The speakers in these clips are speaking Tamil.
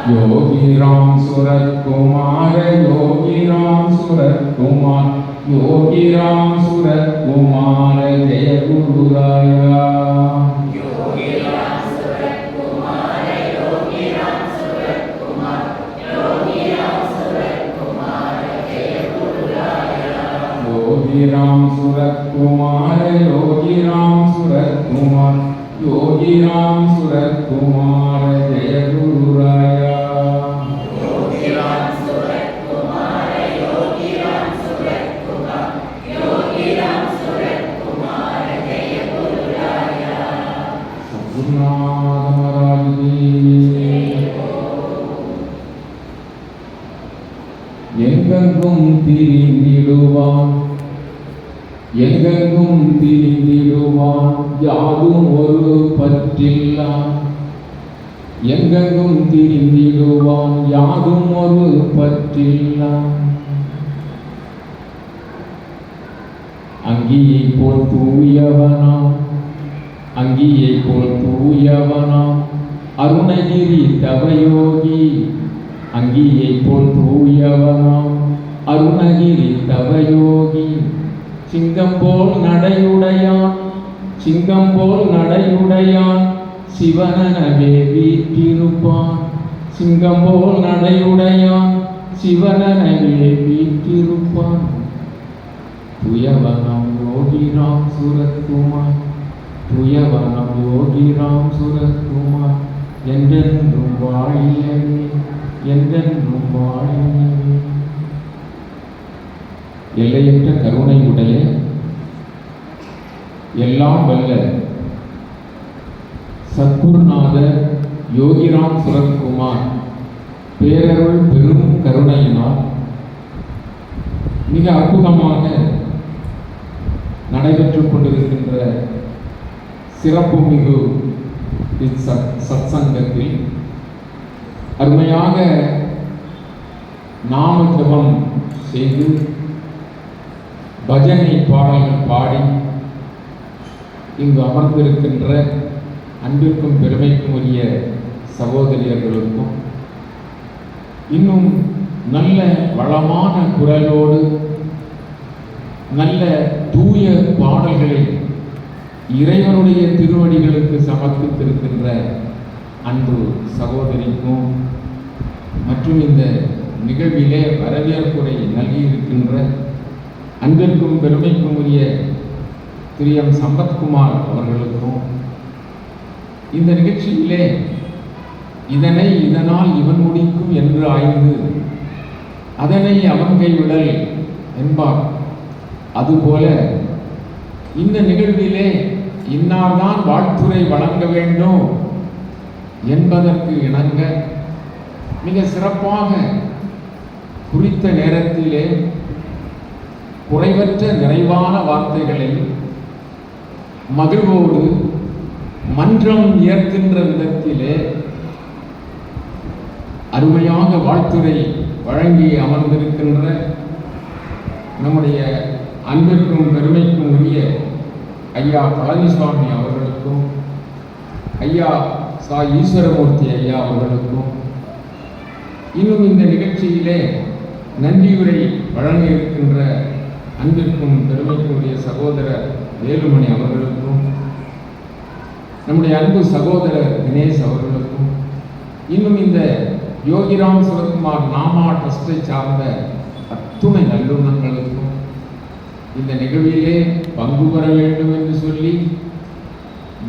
योगी राम सूरत कुमार, योगी राम सूरत कुमार, योगी राम सूरत कुमार, जय गुरु राया। योगी राम सूरत कुमार, योगी राम सूरत कुमार, योगी राम सूरत कुमार, जय गुरु राया। योगी राम सूरत कुमार, योगी राम सूरत कुमार, योगी राम सूरत कुमार, जय गुरु राया। எங்கெங்கும் திரிந்திடுவான், எங்கெங்கும் திரிந்திடுவான், யாதும் ஒரு பற்றில்லான். எங்கெங்கும் திரிந்திடுவான், யாதும் ஒரு பற்றில்லான். அங்கியை போல் தூயவனாம், அங்கியை போல் தூயவனாம், அருணகிரி தவயோகி. அங்கியை போல் தூயவனாம், அருணகிரி தவயோகி. சிங்கம் போல் நடையுடையான், சிங்கம் போல் நடையுடையான், சிவனனவே வீற்றிருப்பான். சிங்கம் போல் நடையுடையான், சிவனனவே வீற்றிருப்பான். தூயவனாம் யோகி ராம் சூரத் குமார், தூயவனாம் யோகி ராம் சூரத் குமார், என்றென்றும் வாழியவே, என்றென்றும் வாழியவே. எல்லையற்ற கருணை உடைய எல்லாம் வல்ல சத்குருநாதர் யோகிராம் சுரத்குமார் பேரருள் பெரும் கருணையினால் மிக அற்புதமாக நடைபெற்றுக் கொண்டிருக்கின்ற சிறப்புமிகு சத்சங்கத்தில் அருமையாக நாம ஜபம் செய்து பஜனை பாடல்கள் பாடி இங்கு அமர்ந்திருக்கின்ற அன்பிற்கும் பெருமைக்கும் உரிய சகோதரியர்களுக்கும் இன்னும் நல்ல வளமான குரலோடு நல்ல தூய பாடல்களை இறைவனுடைய திருவடிகளுக்கு சமர்ப்பித்திருக்கின்ற அன்பு சகோதரிக்கும் மற்றும் இந்த நிகழ்விலே வரவேற்புரை நல்கியிருக்கின்ற அன்பிற்கும் பெருமைக்கும் உரிய திரு எம் சம்பத்குமார் அவர்களுக்கும் இந்த நிகழ்ச்சியிலே இதனை இதனால் இவன் முடிக்கும் என்று ஆய்ந்து அதனை அவன் கைவிடல் என்பார். அதுபோல இந்த நிகழ்விலே இன்னார்தான் வாழ்த்துரை வழங்க வேண்டும் என்பதற்கு இணங்க மிக சிறப்பாக குறித்த நேரத்திலே குறைவற்ற நிறைவான வார்த்தைகளை மகிழ்வோடு மன்றம் ஏற்கின்ற விதத்திலே அருமையாக வாழ்த்துரை வழங்கி அமர்ந்திருக்கின்ற நம்முடைய அன்பிற்கும் பெருமைக்கும் உரிய ஐயா பழனிசாமி அவர்களுக்கும் ஐயா சா ஈஸ்வரமூர்த்தி ஐயா அவர்களுக்கும் இன்னும் இந்த நிகழ்ச்சியிலே நன்றியுரை வழங்க இருக்கின்ற அன்பிற்கும் பெருமைக்கும் உரிய சகோதரர் வேலுமணி அவர்களுக்கும் நம்முடைய அன்பு சகோதரர் தினேஷ் அவர்களுக்கும் இன்னும் இந்த யோகிராம் சுரத்குமார் நாமா ட்ரஸ்டை சார்ந்த அத்துணை நல்லுணங்களுக்கும் இந்த நிகழ்விலே பங்கு பெற வேண்டும் என்று சொல்லி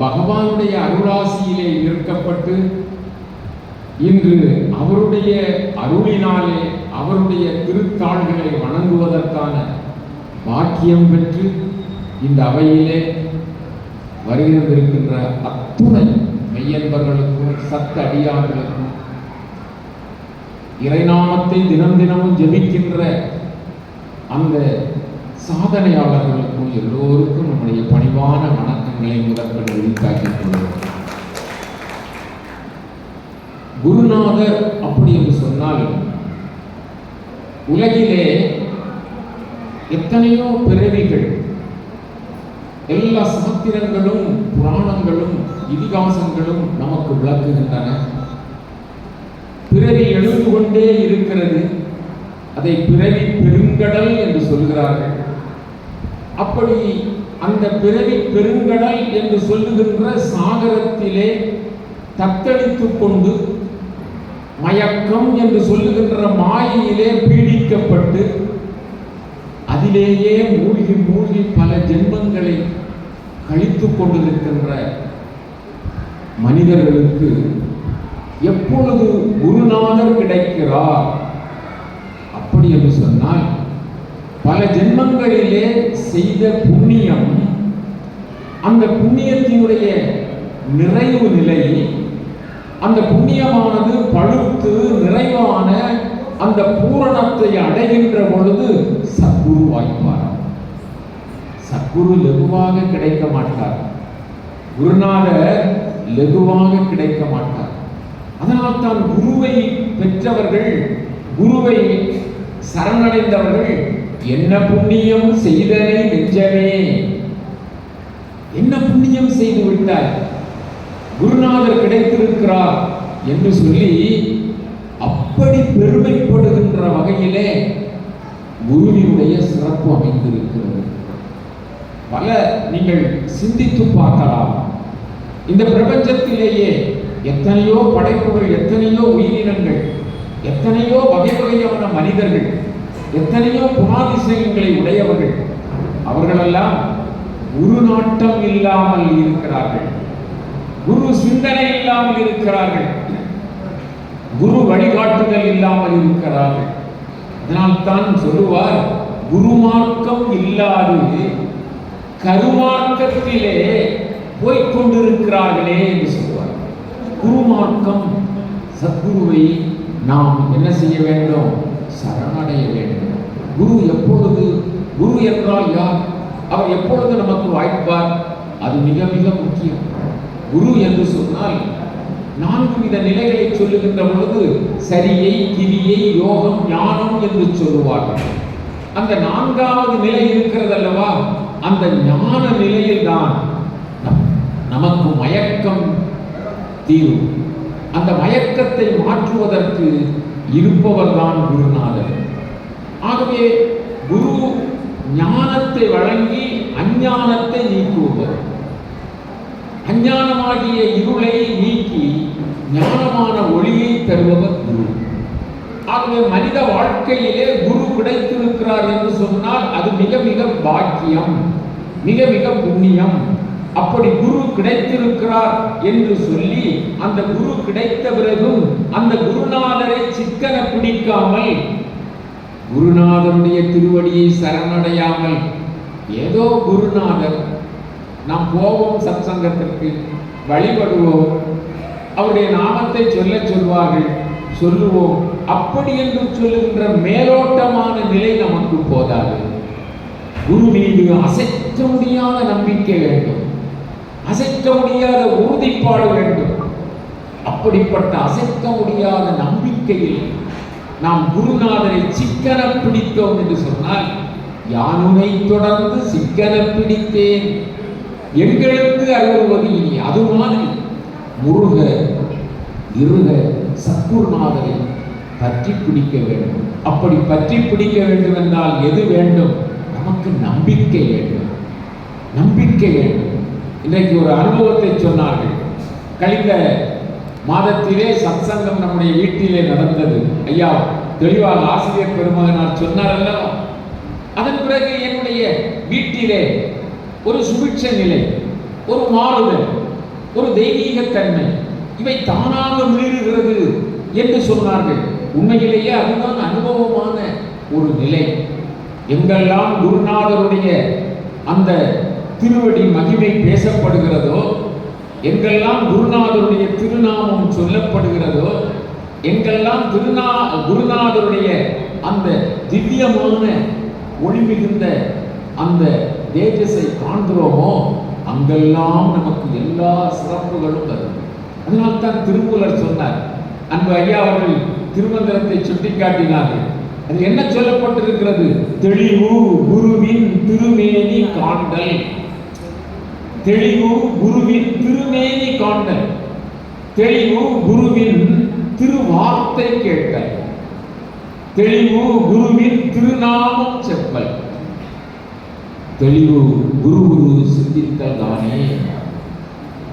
பகவானுடைய அருளாசியிலே ஈர்க்கப்பட்டு இன்று அவருடைய அருளினாலே அவருடைய திருத்தாள்களை வணங்குவதற்கான பாக்கியம் பெற்று இந்த அவையிலே வருகின்றிருக்கின்ற அத்துணை மெய்யன்பர்களுக்கும் சத்த அடியார்களுக்கும் இறைநாமத்தை தினம் தினமும் ஜெபிக்கின்ற அந்த சாதனையாளர்களுக்கும் எல்லோருக்கும் நம்முடைய பணிவான வணக்கங்களை முதற்கொண்டு உரித்தாக்கிக் கொள்வோம். குருநாதர் அப்படி என்று சொன்னால் உலகிலே எத்தனையோ பிறவிகள் எல்லா சாத்திரங்களும் புராணங்களும் இதிகாசங்களும் நமக்கு விளக்குகின்றன. பிறவி எழுந்து கொண்டே இருக்கிறது. அதை பிறவி பெருங்கடல் என்று சொல்கிறார்கள். அப்படி அந்த பிறவி பெருங்கடல் என்று சொல்லுகின்ற சாகரத்திலே தத்தளித்துக் கொண்டு மயக்கம் என்று சொல்லுகின்ற மாயையிலே பீடிக்கப்பட்டு அதிலேயே மூழ்கி மூழ்கி பல ஜென்மங்களை கழித்துக் கொண்டிருக்கின்ற மனிதர்களுக்கு எப்பொழுது குருநாதர் கிடைக்கிறார் அப்படி என்று சொன்னால், பல ஜென்மங்களிலே செய்த புண்ணியம், அந்த புண்ணியத்தினுடைய நிறைவு நிலை, அந்த புண்ணியமானது பழுத்து நிறைவான அந்த பூரணத்தை அடைகின்ற பொழுது சத்குரு வாய்ப்பார். சத்குரு லகுவாக கிடைக்க மாட்டார். குருநாதர் லகுவாக கிடைக்க மாட்டார். அதனால் தான் குருவை பெற்றவர்கள், குருவை சரணடைந்தவர்கள், என்ன புண்ணியம் செய்தனை நெஞ்சமே, என்ன புண்ணியம் செய்து விட்டார், குருநாதர் கிடைத்திருக்கிறார் என்று சொல்லி அப்படி பெருமைப்படுகின்ற வகையிலே குருவினுடைய சிறப்பு அமைந்திருக்கிறது. பல நீங்கள் சிந்தித்து பார்க்கலாம். இந்த பிரபஞ்சத்திலேயே எத்தனையோ படைப்புகள், எத்தனையோ உயிரினங்கள், எத்தனையோ வகை வகையான மனிதர்கள், எத்தனையோ குணாதிசயங்களை உடையவர்கள், அவர்களெல்லாம் குரு நாட்டம் இல்லாமல் இருக்கிறார்கள், குரு சிந்தனை இல்லாமல் இருக்கிறார்கள், குரு வழிகாட்டுதல் இல்லாமல் இருக்கிறார்கள். அதனால் தான் சொல்லுவார், குருமார்க்கம் இல்லாது கருமார்க்கத்திலே போய்கொண்டிருக்கிறார்களே என்று சொல்லுவார். குருமார்க்கம், சத்குருவை நாம் என்ன செய்ய வேண்டும்? சரணடைய வேண்டும். குரு எப்பொழுது, குரு என்றால் யார்? அவர் எப்பொழுது நமக்கு வாய்ப்பார்? அது மிக மிக முக்கியம். குரு என்று சொன்னால் 4 வித நிலைகளை சொல்லுகின்ற பொழுது சரியை, கிரியை, யோகம், ஞானம் என்று சொல்லுவார்கள். அந்த 4வது நிலை இருக்கிறது அல்லவா, அந்த ஞான நிலையில் தான் நமக்கு மயக்கம் தீரும். அந்த மயக்கத்தை மாற்றுவதற்கு இருப்பவர் தான் குருநாதர். ஆகவே குரு ஞானத்தை வழங்கி அஞ்ஞானத்தை நீக்குவர். அஞ்ஞானமாகிய இருளை நீக்கி ஞானமான ஒளியை தருபவர் குரு. ஆகவே மனித வாழ்க்கையிலே குரு கிடைத்திருக்கிறார் என்று சொன்னால் அது மிக மிக பாக்கியம், மிக மிக புண்ணியம். அப்படி குரு கிடைத்திருக்கிறார் என்று சொல்லி அந்த குரு கிடைத்த பிறகும் அந்த குருநாதரை சிக்கன பிடிக்காமல், குருநாதருடைய திருவடியை சரணடையாமல், ஏதோ குருநாதர், நாம் போவோம் சத்சங்கத்திற்கு, வழிபடுவோம், அவருடைய நாமத்தை சொல்வார்கள், சொல்லுவோம், அப்படி என்று சொல்லுகின்ற மேலோட்டமான நிலை நமக்கு போதாது. குரு மீது அசைக்க முடியாத நம்பிக்கை வேண்டும், அசைக்க முடியாத உறுதிப்பாடு வேண்டும். அப்படிப்பட்ட அசைக்க முடியாத நம்பிக்கையில் நாம் குருநாதரை சிக்கன பிடித்தோம் என்று சொன்னால், யானுனை தொடர்ந்து சிக்கன பிடித்தேன் எங்களுக்கு அருள்வது இனி. அது மாதிரி முருக இருக சத்குருநாதரை பற்றி பிடிக்க வேண்டும். அப்படி பற்றி பிடிக்க வேண்டும் என்றால் எது வேண்டும்? நமக்கு நம்பிக்கை வேண்டும், நம்பிக்கை வேண்டும். இன்றைக்கு ஒரு அனுபவத்தை சொன்னார்கள். கழிந்த மாதத்திலே சத்சங்கம் நம்முடைய வீட்டிலே நடந்தது. ஐயா தெளிவாக ஆசிரியர் பெருமகனார் சொன்னார் அல்லவா. அதன் பிறகு என்னுடைய வீட்டிலே ஒரு சுபிட்ச நிலை, ஒரு மாறுதல், ஒரு தெய்வீகத்தன்மை, இவை தானாக மீறுகிறது என்று சொன்னார்கள். உண்மையிலேயே அதுதான் அனுபவமான ஒரு நிலை. எங்கெல்லாம் குருநாதருடைய அந்த திருவடி மகிமை பேசப்படுகிறதோ, எங்கெல்லாம் குருநாதருடைய திருநாமம் சொல்லப்படுகிறதோ, எங்கெல்லாம் குருநாதருடைய அந்த திவ்யமான ஒளி மிகுந்த அந்த தேஜஸை காண்கிறோமோ, அங்கெல்லாம் நமக்கு எல்லா சிறப்புகளும் வரும். அதனால்தான் திருமூலர் சொன்னார். அன்பு ஐயா அவர்கள் திருமந்திரத்தை சுட்டிக்காட்டினார்கள். அது என்ன சொல்லப்பட்டிருக்கிறது? தெளிவு குருவின் திருமேனி காண்டல். தெளிவு குருவின் திருமேனி காண்டல், தெளிவு குருவின் திருவார்த்தை கேட்டல், தெளிவு குருவின் திருநாமம் செப்பல். தெளிவு குரு சிந்தித்தல் தானே.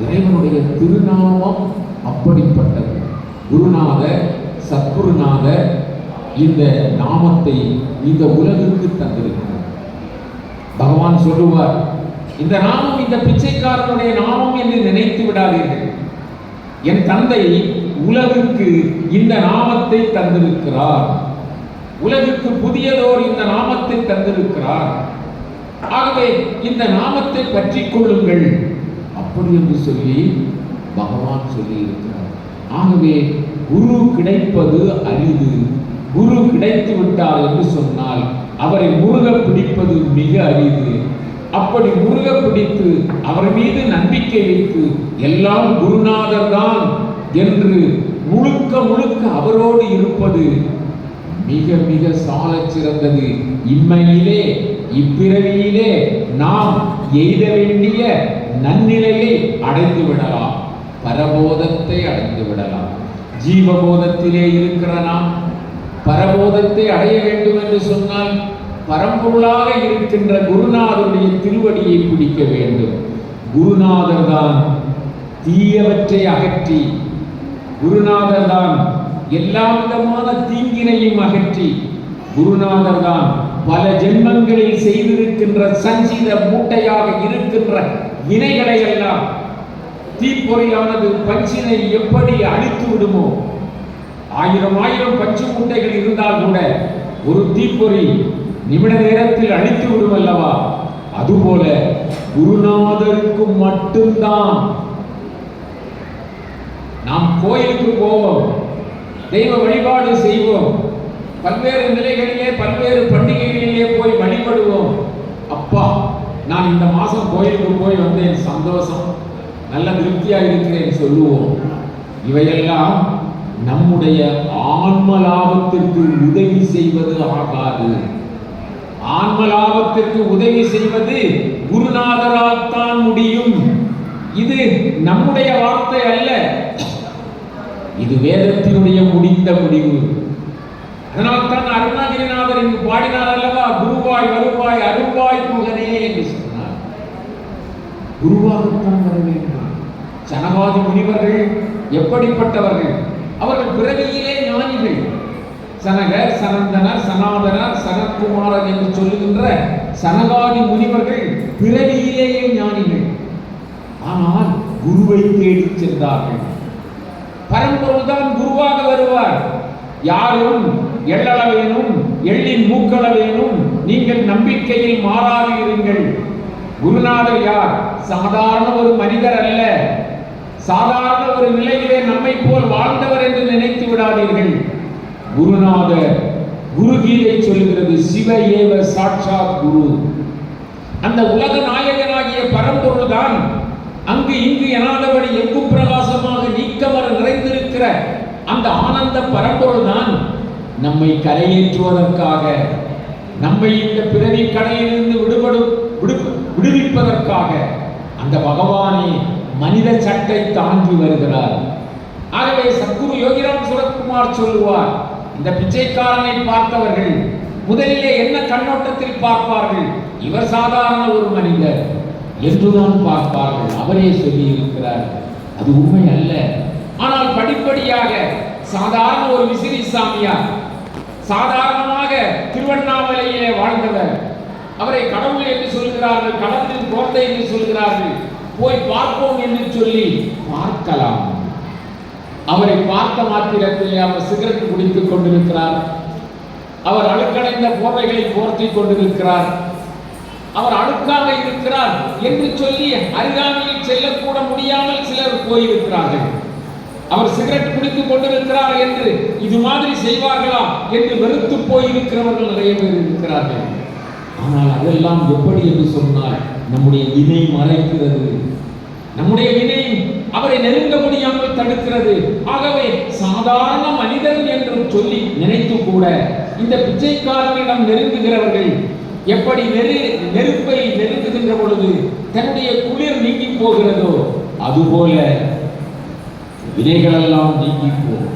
இறைவனுடைய திருநாமம் அப்படிப்பட்டது. குருநாதர் சத்குருநாதர் இந்த நாமத்தை இந்த உலகுக்கு தந்திருக்கிறார். பகவான் சொல்லுவார், இந்த நாமம் இந்த பிச்சைக்காரனுடைய நாமம் என்று நினைத்து விடாதீர்கள். என் தந்தை உலகுக்கு இந்த நாமத்தை தந்திருக்கிறார். உலகுக்கு புதியதோர் இந்த நாமத்தை தந்திருக்கிறார். ஆகவே இந்த நாமத்தை பற்றிக் கொள்ளுங்கள் அப்படி என்று சொல்லி பகவான் சொல்லி இருக்கிறார். ஆகவே குரு கிடைப்பது அரிது. குரு கிடைத்து விட்டார் என்று சொன்னால் அவரை முருக பிடிப்பது மிக அரிது. அப்படி முருக பிடித்து அவர் மீது நம்பிக்கை வைத்து எல்லாம் குருநாதர் தான் என்று முழுக்க முழுக்க அவரோடு இருப்பது மிக மிக சால சிறந்தது. இம்மையிலே இப்பிறவியிலே நாம் எய்த வேண்டிய நன்னிலையை அடைந்து விடலாம், பரபோதத்தை அடைந்து விடலாம். ஜீவபோதத்திலே இருக்கிற நாம் பரபோதத்தை அடைய வேண்டும் என்று சொன்னால் பரம்பொருளாக இருக்கின்ற குருநாதருடைய திருவடியை பிடிக்க வேண்டும். குருநாதர் தான் தீயவற்றை அகற்றி, குருநாதர் தான் எல்லா விதமான தீங்கினையும் அகற்றி, குருநாதர் தான் பல ஜென்மங்களில் செய்திருக்கின்ற சஞ்சித மூட்டையாக இருக்கின்ற வினைகளை எல்லாம் தீப்பொறியானது பஞ்சினை எப்படி அழித்து விடுமோ, ஆயிரம் ஆயிரம் பஞ்சு மூட்டைகள் இருந்தால் கூட ஒரு தீப்பொறி நிமிட நேரத்தில் அழித்து விடும் அல்லவா? அதுபோல குருநாதருக்கு மட்டும்தான் நாம் கோயிலுக்கு போவோம், தெய்வ வழிபாடு செய்வோம், பல்வேறு நிலைகளிலே பல்வேறு பண்டிகைகளிலே போய் வழிபடுவோம். அப்பா, நான் இந்த மாசம் கோயிலுக்கு போய் வந்தேன், சந்தோஷம், நல்ல திருப்தியா இருக்கிறேன் சொல்லுவோம். இவையெல்லாம் நம்முடைய ஆன்ம லாபத்திற்கு உதவி செய்வது ஆகாது. ஆன்ம லாபத்திற்கு உதவி செய்வது குருநாதரால் தான் முடியும். இது நம்முடைய வார்த்தை அல்ல, இது வேதத்தினுடைய முடிந்த முடிவு. அதனால் தான் அருணகிரிநாதர் இங்கு பாடினார் அல்லவா, குருவாய் வருவாய் அருள்வாய் புகனே என்று சொன்னார். குருவாகத்தான் வர வேண்டும். சனகாதி முனிவர்கள் எப்படிப்பட்டவர்கள்? அவர்கள் பிறவியிலே ஞானிகள். சனகர், சனந்தனர், சனாதனர், சனத்குமாரர் என்று சொல்லுகின்ற சனகாதி முனிவர்கள் பிறவியிலேயே ஞானிகள். ஆனால் குருவை தேடி சென்றார்கள். பரம்பொருள் தான் குருவாக வருவார். யாரும் எள்ளளவேனும் எள்ளின் மூக்களவேனும் நீங்கள் நம்பிக்கையில் மாறாது இருங்கள். குருநாதர் யார்? சாதாரண ஒரு மனிதர் அல்ல, சாதாரண ஒரு நிலையிலே நம்மை போல் வாழ்ந்தவர் என்று நினைத்து விடாதீர்கள். குருநாதர், குருகீதை சொல்லுகிறது, சிவ ஏவ சாட்சாத் குரு. அந்த உலக நாயகனாகிய பரம்பொருள் தான் அங்கு இங்கு எனாதபடி எங்கும் பிரகாசமாக நீக்கமர நிறைந்திருக்கிற அந்த ஆனந்த பரம்பொருள் தான் நம்மை கரையேற்றுவதற்காக, நம்மை இந்த பிறவி கடலிலிருந்து விடுவிப்பதற்காக அந்த பகவானே மனித சட்டை தாங்கி வருகிறார். ஆகவே சத்குரு யோகிராம் சுரத்குமார் சொல்லுவார், இந்த பிச்சைக்காரனை பார்த்தவர்கள் முதலிலே என்ன கண்ணோட்டத்தில் பார்ப்பார்கள்? இவர் சாதாரண ஒரு மனிதர் என்றுதான் பார்ப்பார்கள். அவரே சொல்லி இருக்கிறார். அது உண்மை அல்ல. ஆனால் படிப்படியாக சாதாரண ஒரு விசிறி சாமியார், சாதாரணமாக திருவண்ணாமலையிலே வாழ்ந்தவர், அவரை கடவுள் என்று சொல்கிறார்கள், கடவுளின் குழந்தை என்று சொல்கிறார்கள். போய் பார்ப்போம் என்று சொல்லி பார்க்கலாம். அவரை பார்த்த மாத்திரத்திலே அவர் சிகரெட் குடித்துக் கொண்டிருக்கிறார், அவர் அழுக்கடைந்த போர்வைகளை போர்த்தி கொண்டிருக்கிறார், அவர் அழுக்காக இருக்கிறார் என்று சொல்லி அருகாமையில் செல்லக்கூட முடியாமல் சிலர் போயிருக்கிறார்கள். அவர் சிகரெட் குடித்துக் கொண்டிருக்கிறார் என்று இது மாதிரி செய்வார்களா என்று வெறுத்து போயிருக்கிறவர்கள் நிறைய பேர் இருக்கிறார்கள். ஆனால் அதெல்லாம் எப்படி என்று சொன்னால் நம்முடைய வினை மறைக்கிறது, நம்முடைய வினை அவரை நெருங்க முடியாமல் தடுக்கிறது. ஆகவே சாதாரண மனிதன் என்று சொல்லி நினைத்து கூட இந்த பிச்சைக்காரனிடம் நெருங்குகிறவர்கள் எப்படி நெருப்பை நெருங்குகின்ற பொழுது தன்னுடைய குளிர் நீங்கி போகிறதோ அதுபோல வினைகளெல்லாம் நீங்கி போகும்.